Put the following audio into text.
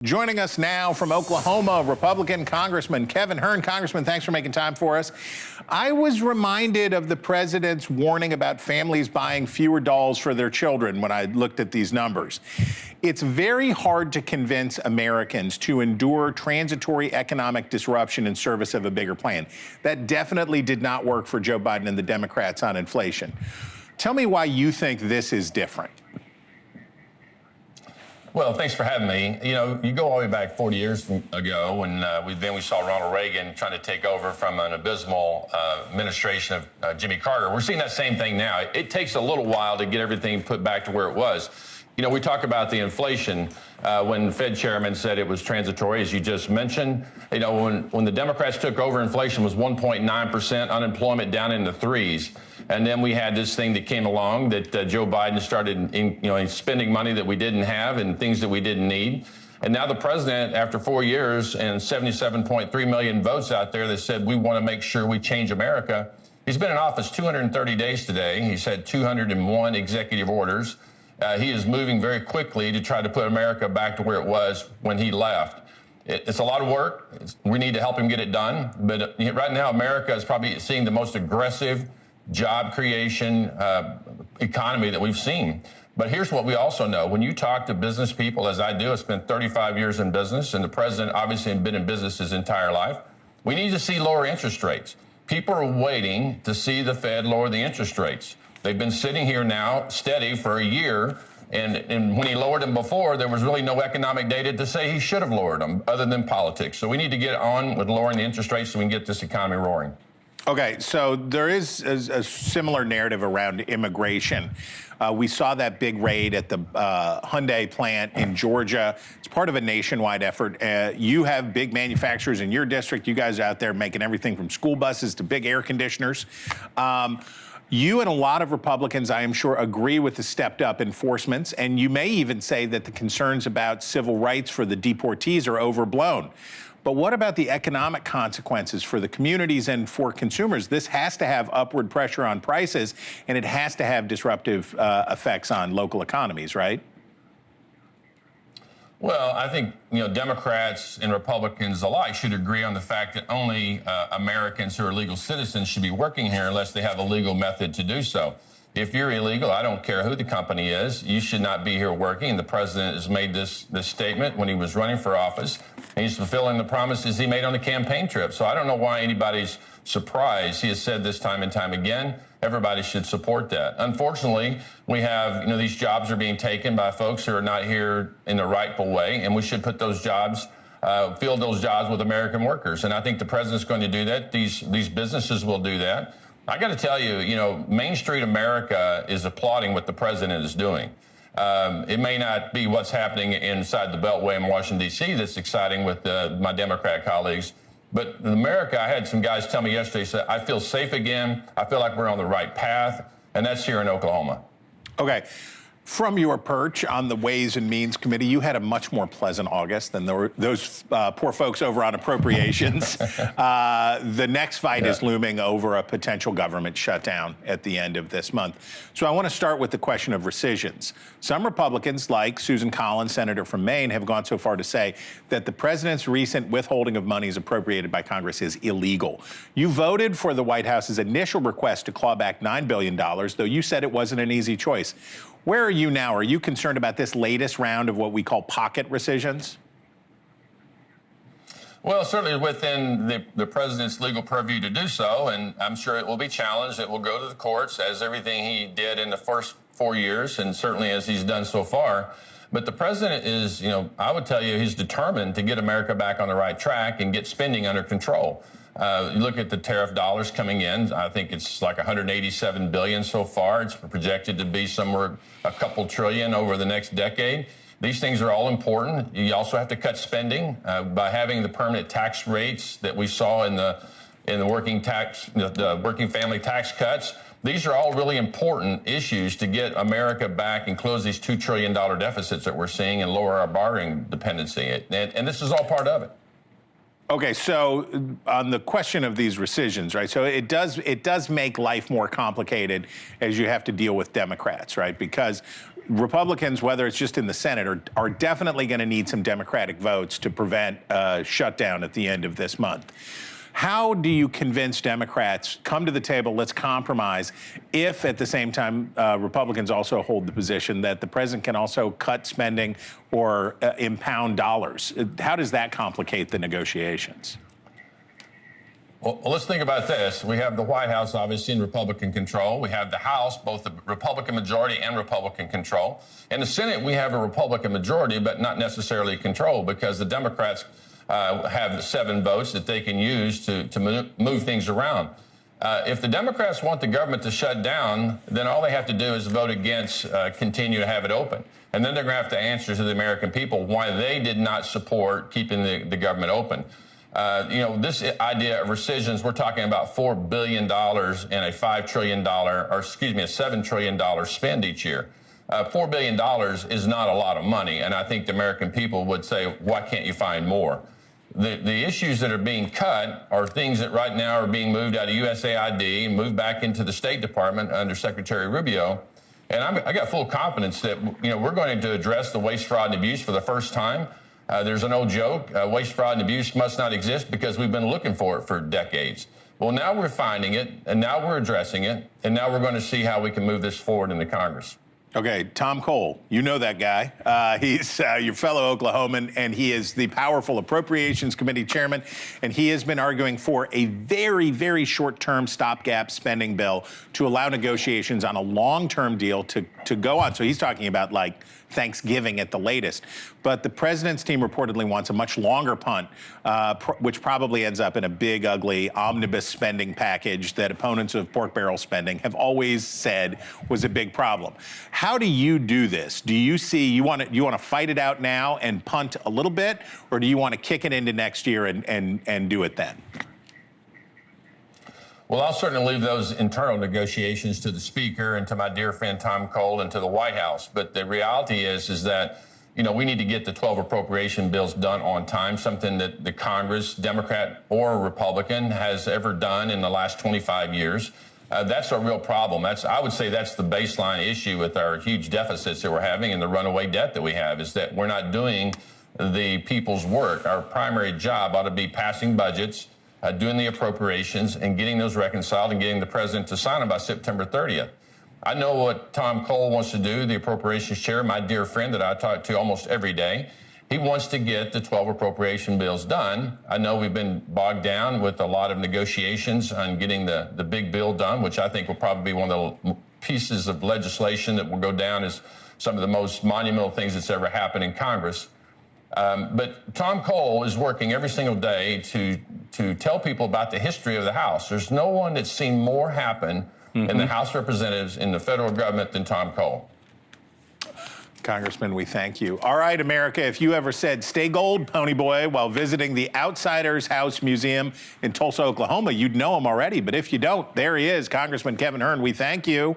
Joining us now from Oklahoma, Republican Congressman Kevin Hern. Congressman, thanks for making time for us. I was reminded of the president's warning about families buying fewer dolls for their children when I looked at these numbers. It's very hard to convince Americans to endure transitory economic disruption in service of a bigger plan. That definitely did not work for Joe Biden and the Democrats on inflation. Tell me why you think this is different. Well, thanks for having me. You know, you go all the way back 40 years ago when we saw Ronald Reagan trying to take over from an abysmal administration of Jimmy Carter. We're seeing that same thing now. It takes a little while to get everything put back to where it was. You know, we talk about the inflation when the Fed chairman said it was transitory, as you just mentioned. You know, when the Democrats took over, inflation was 1.9%, unemployment down in the threes. And then we had this thing that came along that Joe Biden started spending money that we didn't have and things that we didn't need. And now the president, after 4 years and 77.3 million votes out there that said we want to make sure we change America, he's been in office 230 days today. He's had 201 executive orders. He is moving very quickly to try to put America back to where it was when he left. It's a lot of work. We need to help him get it done. But right now, America is probably seeing the most aggressive job creation economy that we've seen. But here's what we also know. When you talk to business people, as I do, I spent 35 years in business, and the president obviously has been in business his entire life. We need to see lower interest rates. People are waiting to see the Fed lower the interest rates. They've been sitting here now steady for a year. And when he lowered them before, there was really no economic data to say he should have lowered them other than politics. So we need to get on with lowering the interest rates so we can get this economy roaring. Okay, so there is a similar narrative around immigration. We saw that big raid at the Hyundai plant in Georgia. It's part of a nationwide effort. You have big manufacturers in your district. You guys are out there making everything from school buses to big air conditioners. You and a lot of Republicans, I am sure, agree with the stepped-up enforcements, and you may even say that the concerns about civil rights for the deportees are overblown. But what about the economic consequences for the communities and for consumers? This has to have upward pressure on prices, and it has to have disruptive effects on local economies, right? Well, I think, Democrats and Republicans alike should agree on the fact that only Americans who are legal citizens should be working here unless they have a legal method to do so. If you're illegal, I don't care who the company is, you should not be here working. And the president has made this statement when he was running for office. And he's fulfilling the promises he made on the campaign trip. So I don't know why anybody's surprised. He has said this time and time again. Everybody should support that. Unfortunately, we have, these jobs are being taken by folks who are not here in the rightful way. And we should put those jobs, fill those jobs with American workers. And I think the president's going to do that. These businesses will do that. I got to tell you, Main Street America is applauding what the president is doing. It may not be what's happening inside the Beltway in Washington, D.C. that's exciting with my Democrat colleagues. But in America, I had some guys tell me yesterday, said, I feel safe again. I feel like we're on the right path. And that's here in Oklahoma. Okay. From your perch on the Ways and Means Committee, you had a much more pleasant August than those poor folks over on appropriations. The next fight is looming over a potential government shutdown at the end of this month. So I want to start with the question of rescissions. Some Republicans, like Susan Collins, senator from Maine, have gone so far to say that the president's recent withholding of monies appropriated by Congress is illegal. You voted for the White House's initial request to claw back $9 billion, though you said it wasn't an easy choice. Where are you now? Are you concerned about this latest round of what we call pocket rescissions? Well, certainly within the president's legal purview to do so, and I'm sure it will be challenged. It will go to the courts, as everything he did in the first 4 years, and certainly as he's done so far. But the president is, I would tell you, he's determined to get America back on the right track and get spending under control. You look at the tariff dollars coming in. I think it's like $187 billion so far. It's projected to be somewhere a couple trillion over the next decade. These things are all important. You also have to cut spending by having the permanent tax rates that we saw in the working family tax cuts. These are all really important issues to get America back and close these $2 trillion deficits that we're seeing and lower our borrowing dependency. And this is all part of it. Okay, so on the question of these rescissions, right? So it does make life more complicated as you have to deal with Democrats, right? Because Republicans, whether it's just in the Senate, are definitely going to need some Democratic votes to prevent a shutdown at the end of this month. How do you convince Democrats, come to the table, let's compromise, if at the same time Republicans also hold the position that the president can also cut spending or impound dollars? How does that complicate the negotiations? Well, let's think about this. We have the White House, obviously, in Republican control. We have the House, both the Republican majority and Republican control. In the Senate, we have a Republican majority, but not necessarily control, because the Democrats have 7 votes that they can use to move things around. If the Democrats want the government to shut down, then all they have to do is vote against continue to have it open. And then they're going to have to answer to the American people why they did not support keeping the government open. This idea of rescissions, we're talking about $4 billion and a $5 trillion, or excuse me, a $7 trillion spend each year. $4 billion is not a lot of money, and I think the American people would say, why can't you find more? The issues that are being cut are things that right now are being moved out of USAID and moved back into the State Department under Secretary Rubio. And I got full confidence that, we're going to address the waste, fraud, and abuse for the first time. There's an old joke, waste, fraud, and abuse must not exist because we've been looking for it for decades. Well, now we're finding it, and now we're addressing it, and now we're going to see how we can move this forward into Congress. Okay, Tom Cole, you know that guy. He's your fellow Oklahoman, and he is the powerful Appropriations Committee chairman, and he has been arguing for a very, very short-term stopgap spending bill to allow negotiations on a long-term deal to go on. So he's talking about, like, Thanksgiving at the latest. But the president's team reportedly wants a much longer punt, which probably ends up in a big, ugly omnibus spending package that opponents of pork barrel spending have always said was a big problem. How do you do this? Do you see you want to fight it out now and punt a little bit, or do you want to kick it into next year and do it then? Well, I'll certainly leave those internal negotiations to the Speaker and to my dear friend Tom Cole and to the White House. But the reality is that, we need to get the 12 appropriation bills done on time, something that the Congress, Democrat or Republican, has ever done in the last 25 years. That's a real problem. I would say that's the baseline issue with our huge deficits that we're having and the runaway debt that we have, is that we're not doing the people's work. Our primary job ought to be passing budgets, doing the appropriations, and getting those reconciled and getting the president to sign them by September 30th. I know what Tom Cole wants to do, the appropriations chair, my dear friend that I talk to almost every day. He wants to get the 12 appropriation bills done. I know we've been bogged down with a lot of negotiations on getting the big bill done, which I think will probably be one of the pieces of legislation that will go down as some of the most monumental things that's ever happened in Congress. But Tom Cole is working every single day to tell people about the history of the House. There's no one that's seen more happen in the House of Representatives in the federal government than Tom Cole. Congressman, we thank you. All right, America, if you ever said stay gold, pony boy, while visiting the Outsiders House Museum in Tulsa, Oklahoma, you'd know him already. But if you don't, there he is, Congressman Kevin Hern. We thank you.